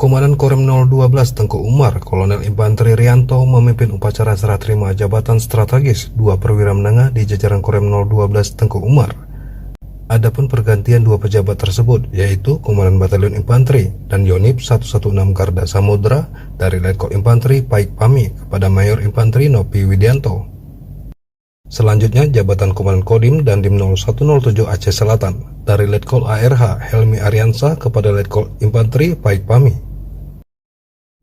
Komandan Korem 012 Tengku Umar, Kolonel Infanteri Rianto memimpin upacara serah terima jabatan strategis 2 perwira menengah di jajaran Korem 012 Tengku Umar. Adapun pergantian 2 pejabat tersebut yaitu Komandan Batalion Infanteri dan Yonif 116 Garda Samudra dari Letkol Infanteri Paik Pami kepada Mayor Infanteri Nopi Widianto. Selanjutnya jabatan Komandan Kodim dan Dim 0107 Aceh Selatan dari Letkol ARH Helmi Ariansa kepada Letkol Infanteri Paik Pami.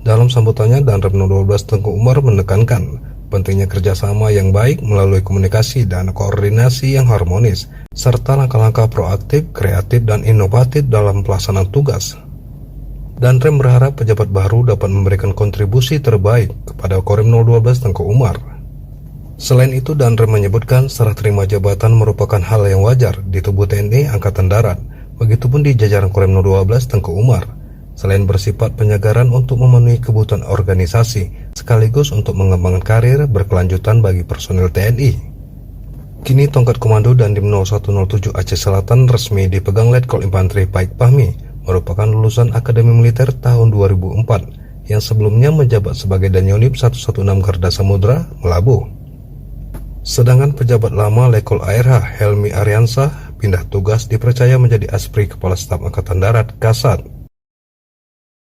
Dalam sambutannya, Danrem 012 Tengku Umar menekankan pentingnya kerjasama yang baik melalui komunikasi dan koordinasi yang harmonis, serta langkah-langkah proaktif, kreatif, dan inovatif dalam pelaksanaan tugas. Danrem berharap pejabat baru dapat memberikan kontribusi terbaik kepada Korem 012 Tengku Umar. Selain itu, Danrem menyebutkan serah terima jabatan merupakan hal yang wajar di tubuh TNI Angkatan Darat, begitupun di jajaran Korem 012 Tengku Umar. Selain bersifat penyegaran untuk memenuhi kebutuhan organisasi, sekaligus untuk mengembangkan karir berkelanjutan bagi personil TNI. Kini tongkat komando dan Dim 0107 Aceh Selatan resmi dipegang Letkol Infanteri Paik Pahmi, merupakan lulusan Akademi Militer tahun 2004, yang sebelumnya menjabat sebagai Danyonip 116 Garda Samudra, Melabu. Sedangkan pejabat lama Letkol ARH Helmi Ariansa pindah tugas dipercaya menjadi Aspri Kepala Staf Angkatan Darat Kasat.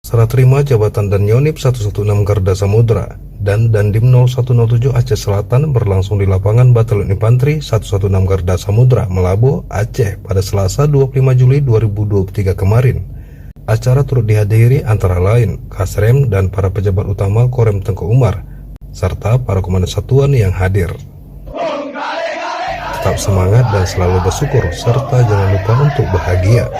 Serah terima jabatan Danyonip 116 Garda Samudra dan Dandim 0107 Aceh Selatan berlangsung di lapangan Batalion Infanteri 116 Garda Samudra Melabu, Aceh pada Selasa 25 Juli 2023 kemarin. Acara turut dihadiri antara lain Kasrem dan para pejabat utama Korem Tengku Umar serta para komandan satuan yang hadir. Tetap semangat dan selalu bersyukur, serta jangan lupa untuk bahagia.